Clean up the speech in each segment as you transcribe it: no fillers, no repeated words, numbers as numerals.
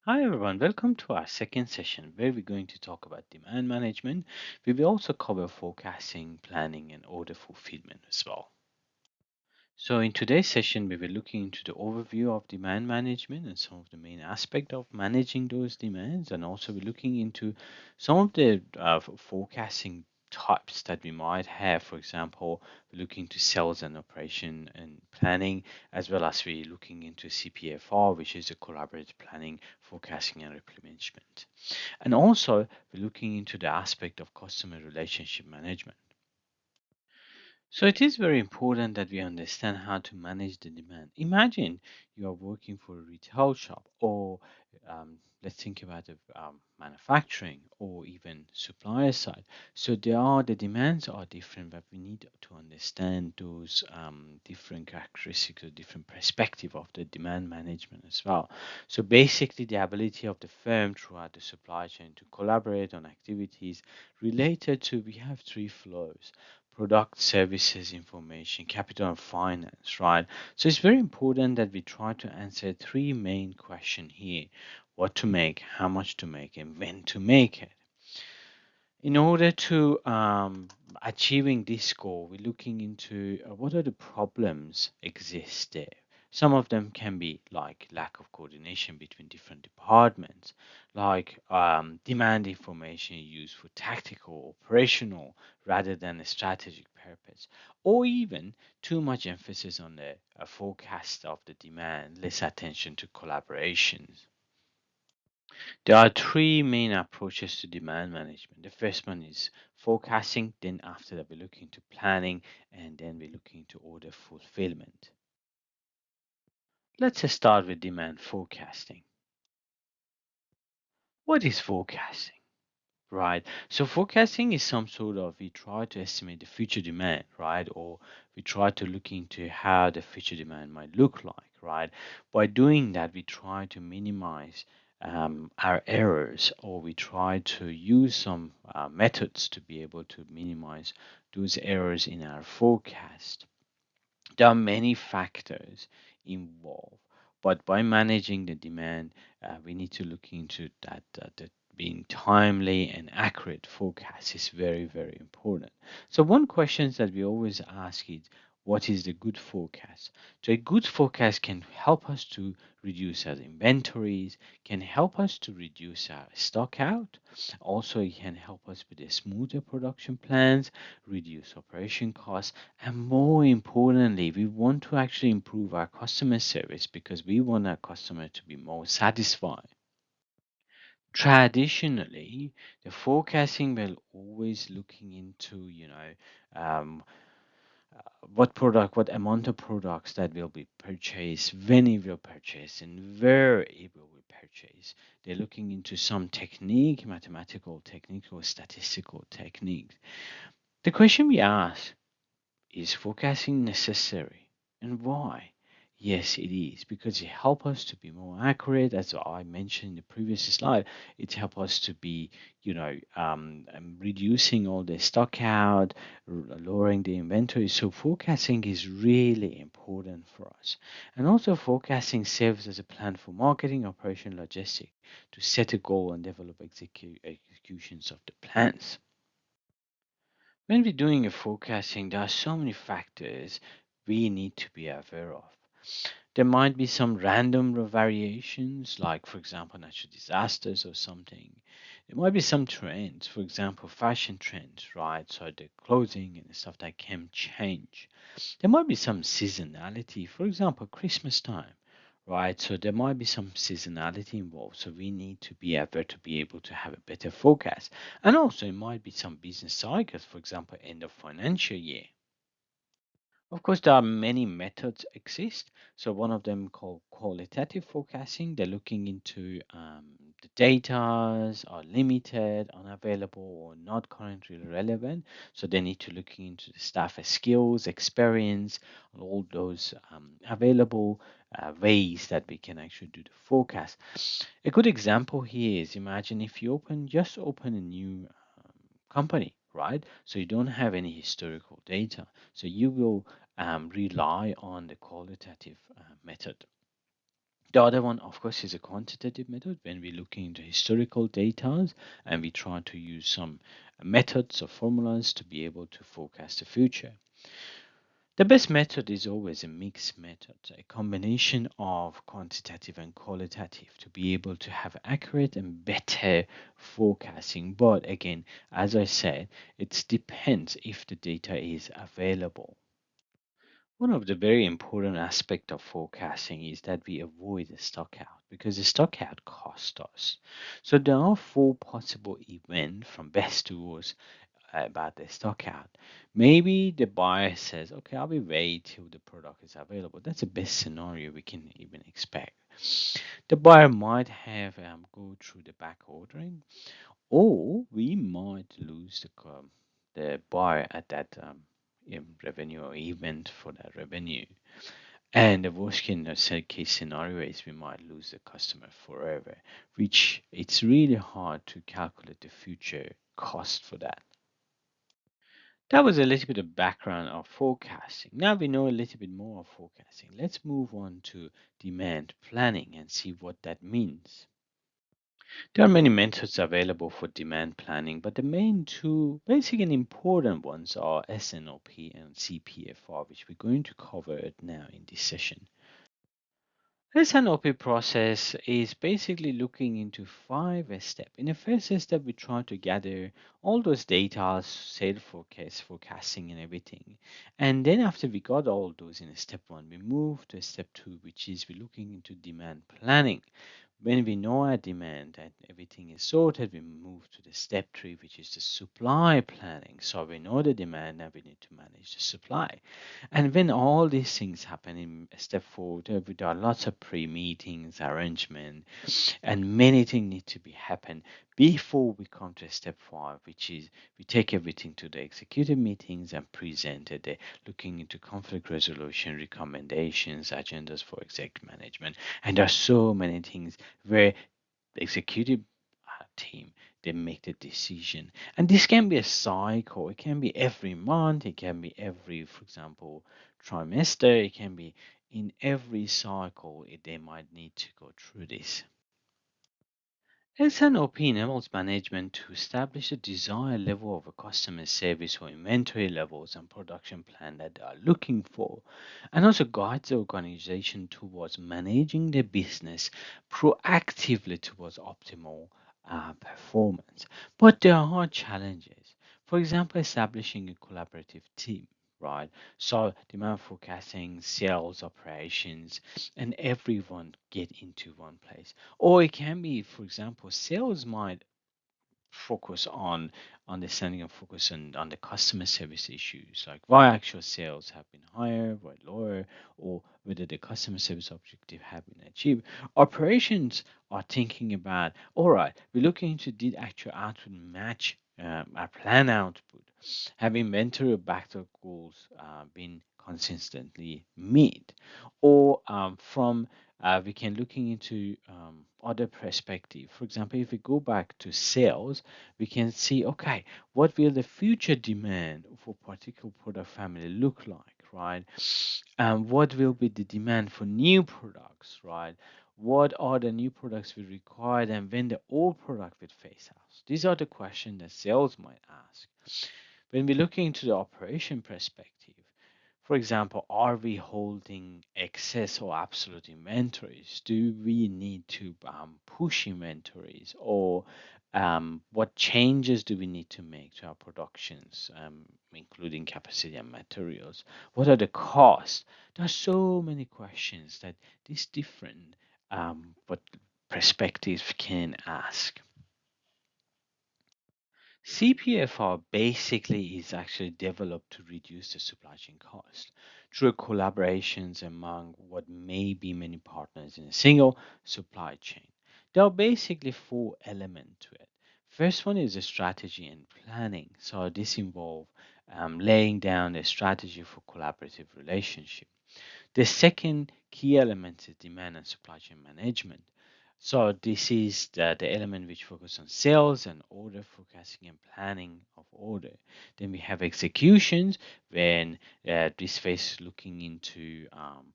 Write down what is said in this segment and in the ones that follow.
Hi everyone, welcome to our second session where we're going to talk about demand management. We will also cover forecasting, planning, and order fulfillment as well. So, in today's session, we will looking into the overview of demand management and some of the main aspect of managing those demands, and also we're looking into some of the forecasting types that we might have. For example, we're looking to sales and operation and planning, as well as we're looking into CPFR, which is the collaborative planning, forecasting, and replenishment. And also, we're looking into the aspect of customer relationship management. So it is very important that we understand how to manage the demand. Imagine you are working for a retail shop, or let's think about the manufacturing or even supplier side. So the demands are different, but we need to understand those different characteristics or different perspective of the demand management as well. So basically, the ability of the firm throughout the supply chain to collaborate on activities related to we have three flows: product, services, information, capital, and finance, right? So it's very important that we try to answer three main questions here: what to make, how much to make, and when to make it. In order to achieving this goal, we're looking into what are the problems exist there. Some of them can be like lack of coordination between different departments, like demand information used for tactical, operational rather than a strategic purpose, or even too much emphasis on the forecast of the demand, less attention to collaborations. There are three main approaches to demand management. The first one is forecasting, then after that, we look into planning, and then we look into order fulfillment. Let's start with demand forecasting. What is forecasting? Right. So forecasting is some sort of we try to estimate the future demand, right? Or we try to look into how the future demand might look like, right? By doing that, we try to minimize our errors, or we try to use some methods to be able to minimize those errors in our forecast. There are many factors involved, but by managing the demand, we need to look into that being timely and accurate forecast is very, very important. So one question that we always ask is, what is the good forecast? So a good forecast can help us to reduce our inventories, can help us to reduce our stock out. Also, it can help us with the smoother production plans, reduce operation costs, and more importantly, we want to actually improve our customer service because we want our customer to be more satisfied. Traditionally, the forecasting will always looking into, um, what amount of products that will be purchased, when it will purchase, and where it will be purchased. They're looking into some technique, mathematical technique or statistical technique. The question we ask, is forecasting necessary, and why? Yes, it is because it helps us to be more accurate. As I mentioned in the previous slide, it helps us to be, reducing all the stock out, lowering the inventory. So forecasting is really important for us. And also forecasting serves as a plan for marketing, operation, logistic to set a goal and develop executions of the plans. When we're doing a forecasting, there are so many factors we need to be aware of. There might be some random variations, like, for example, natural disasters or something. There might be some trends, for example, fashion trends, right? So the clothing and stuff that can change. There might be some seasonality, for example, Christmas time, right? So there might be some seasonality involved. So we need to be aware to be able to have a better forecast. And also, it might be some business cycles, for example, end of financial year. Of course, there are many methods exist. So one of them called qualitative forecasting. They're looking into the data are limited, unavailable, or not currently relevant. So they need to look into the staff skills, experience, and all those available ways that we can actually do the forecast. A good example here is imagine if you just open a new company, right? So you don't have any historical data. So you will rely on the qualitative method. The other one, of course, is a quantitative method when we look into historical data and we try to use some methods or formulas to be able to forecast the future. The best method is always a mixed method, a combination of quantitative and qualitative to be able to have accurate and better forecasting. But again, as I said, it depends if the data is available. One of the very important aspect of forecasting is that we avoid the stock out because the stock out costs us. So there are four possible events from best to worst about the stock out. Maybe the buyer says, okay, I'll be wait till the product is available. That's the best scenario we can even expect. The buyer might have go through the back ordering, or we might lose the buyer at that revenue or event for that revenue. And the case scenario is we might lose the customer forever, which it's really hard to calculate the future cost for that. That was a little bit of background of forecasting. Now we know a little bit more of forecasting. Let's move on to demand planning and see what that means. There are many methods available for demand planning, but the main two basic and important ones are SNOP and CPFR, which we're going to cover it now in this session. SNOP process is basically looking into five steps. In the first step, we try to gather all those data, sale forecast, forecasting, and everything. And then after we got all those in step one, we move to step two, which is we're looking into demand planning. When we know our demand and everything is sorted, we move to the step three, which is the supply planning. So we know the demand and we need to manage the supply. And when all these things happen in step four, there are lots of pre-meetings, arrangement, and many things need to be happen before we come to step five, which is we take everything to the executive meetings and present it, looking into conflict resolution, recommendations, agendas for exec management. And there are so many things where the executive team they make the decision, and this can be a cycle. It can be every month, it can be every, for example, trimester, it can be in every cycle. They might need to go through this. S&OP enables management to establish a desired level of a customer service or inventory levels and production plan that they are looking for, and also guides the organization towards managing their business proactively towards optimal performance. But there are challenges. For example, establishing a collaborative team. Right, so demand forecasting, sales, operations, and everyone get into one place. Or it can be, for example, sales might focus on understanding and focus on the customer service issues, like why actual sales have been higher, why lower, or whether the customer service objective have been achieved. Operations are thinking about, all right, we're looking into did actual output match our plan output, have inventory or backlog goals been consistently met, or from we can looking into other perspective. For example, if we go back to sales, we can see, okay, what will the future demand for particular product family look like, right? And what will be the demand for new products, right? What are the new products we require and when the old product will phase out? These are the questions that sales might ask. When we look into the operation perspective, for example, are we holding excess or absolute inventories? Do we need to push inventories? Or what changes do we need to make to our productions, including capacity and materials? What are the costs? There are so many questions that these different what perspectives can ask. CPFR basically is actually developed to reduce the supply chain cost through collaborations among what may be many partners in a single supply chain. There are basically four elements to it. First one is the strategy and planning. So this involves laying down a strategy for collaborative relationship. The second key element is demand and supply chain management. So this is the element which focus on sales and order forecasting and planning of order. Then we have executions when this phase looking into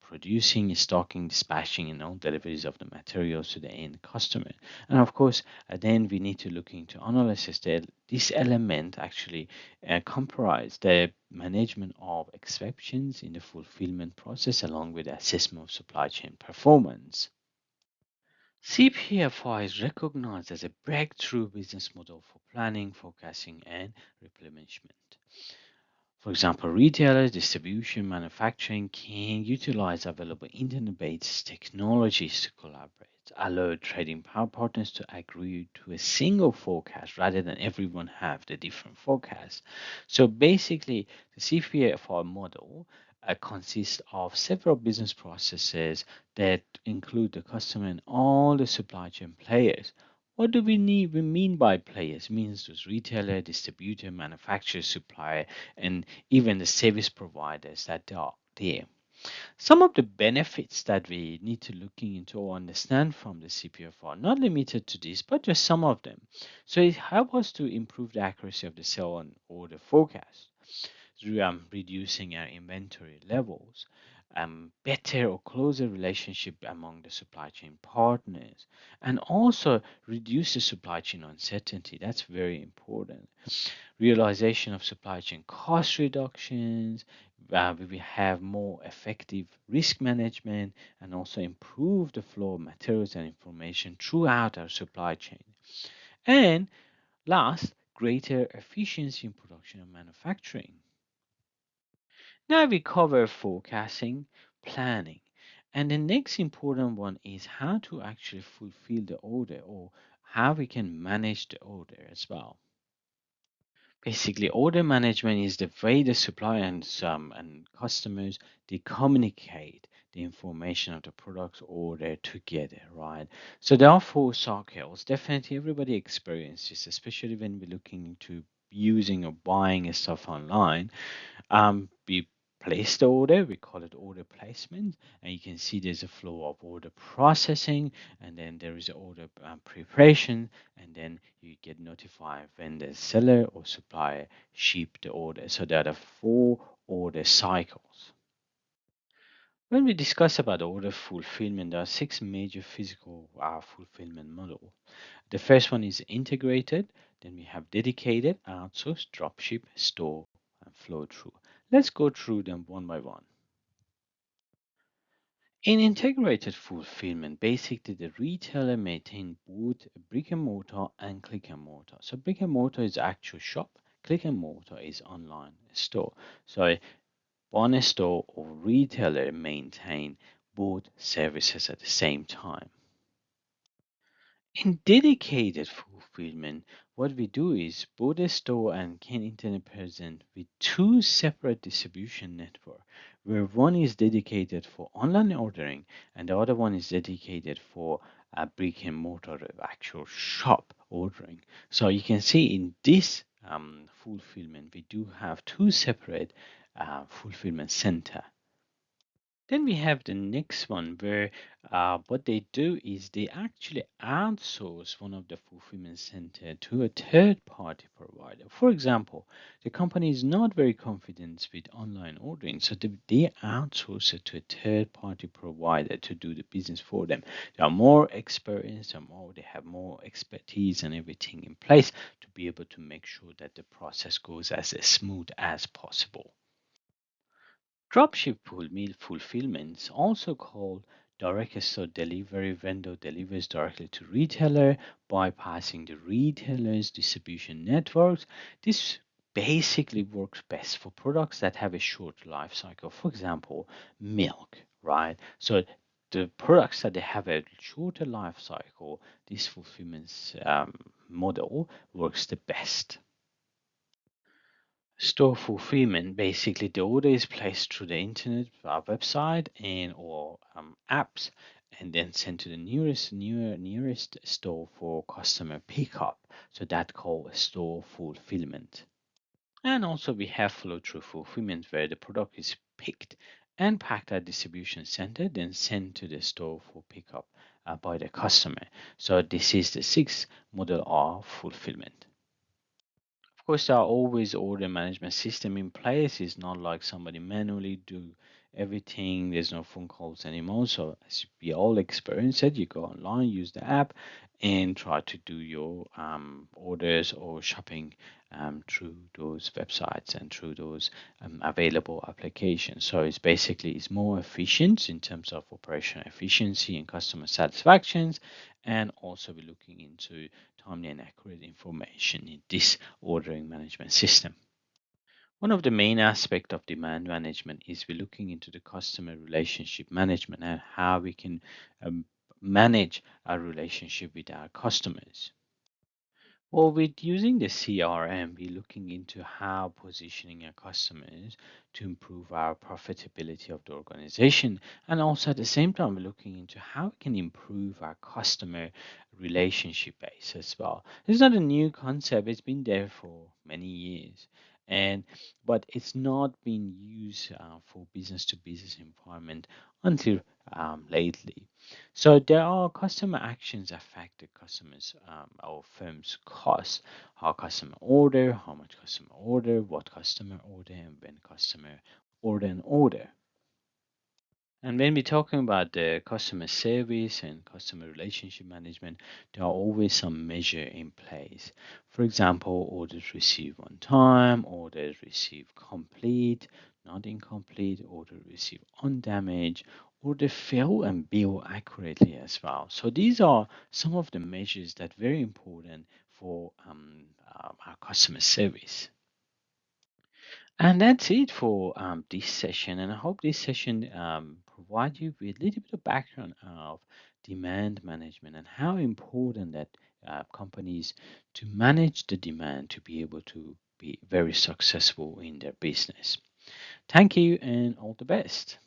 producing, stocking, dispatching, and all deliveries of the materials to the end customer. And of course, then we need to look into analysis. That this element actually comprise the management of exceptions in the fulfillment process along with the assessment of supply chain performance. CPFI is recognized as a breakthrough business model for planning, forecasting, and replenishment. For example, retailers, distribution, manufacturing can utilize available internet-based technologies to collaborate, allow trading power partners to agree to a single forecast rather than everyone have the different forecasts. So basically, the CPFI model consists of several business processes that include the customer and all the supply chain players. What do we mean by players? Means those retailer, distributor, manufacturer, supplier, and even the service providers that are there. Some of the benefits that we need to looking into or understand from the CPF are not limited to this, but just some of them. So it helps us to improve the accuracy of the sell and order forecast through reducing our inventory levels, better or closer relationship among the supply chain partners, and also reduce the supply chain uncertainty. That's very important. Realization of supply chain cost reductions. We will have more effective risk management and also improve the flow of materials and information throughout our supply chain. And last, greater efficiency in production and manufacturing. Now we cover forecasting, planning, and the next important one is how to actually fulfill the order or how we can manage the order as well. Basically, order management is the way the supplier and customers they communicate the information of the products order together, right? So there are four cycles. Definitely, everybody experiences, especially when we're looking into using or buying stuff online. We place the order, we call it order placement, and you can see there's a flow of order processing, and then there is order preparation, and then you get notified when the seller or supplier ship the order. So there are the four order cycles. When we discuss about order fulfillment, there are six major physical fulfillment models. The first one is integrated, then we have dedicated, outsourced, dropship, store, and flow through. Let's go through them one by one. In integrated fulfillment, basically the retailer maintain both brick and mortar and click and mortar. So brick and mortar is actual shop, click and mortar is online store. So one store or retailer maintain both services at the same time. In dedicated fulfillment, what we do is both a store and can internet present with two separate distribution network, where one is dedicated for online ordering and the other one is dedicated for a brick and mortar actual shop ordering. So you can see in this fulfillment, we do have two separate fulfillment center. Then we have the next one where what they do is they actually outsource one of the fulfillment center to a third party provider. For example, the company is not very confident with online ordering, so they outsource it to a third party provider to do the business for them. They are more experienced, they have more expertise and everything in place to be able to make sure that the process goes as smooth as possible. Dropship fulfillment, also called direct store delivery, vendor delivers directly to retailer, bypassing the retailer's distribution networks. This basically works best for products that have a short life cycle. For example, milk, right? So the products that they have a shorter life cycle, this fulfillment model works the best. Store fulfillment, basically the order is placed through the internet website and or apps and then sent to the nearest store for customer pickup. So that called store fulfillment. And also we have flow through fulfillment where the product is picked and packed at distribution center, then sent to the store for pickup by the customer. So this is the sixth model of fulfillment. Of course, there are always order management system in place. It's not like somebody manually do everything. There's no phone calls anymore. So as we all experience it, you go online, use the app, and try to do your orders or shopping through those websites and through those available applications. So it's more efficient in terms of operational efficiency and customer satisfactions, and also we're looking into timely and accurate information in this ordering management system. One of the main aspects of demand management is we're looking into the customer relationship management and how we can um, manage our relationship with our customers. Well, with using the CRM, we're looking into how positioning our customers to improve our profitability of the organization. And also at the same time, we're looking into how we can improve our customer relationship base as well. It's not a new concept, it's been there for many years. And but it's not been used for business to business environment until lately. So there are customer actions affect the customers or firm's cost. How customer order, how much customer order, what customer order, and when customer order. And when we're talking about the customer service and customer relationship management, there are always some measure in place. For example, orders received on time, orders received complete, not incomplete, order received undamaged, order fill and bill accurately as well. So these are some of the measures that are very important for our customer service. And that's it for this session. And I hope this session provide you with a little bit of background of demand management and how important that companies to manage the demand to be able to be very successful in their business. Thank you and all the best.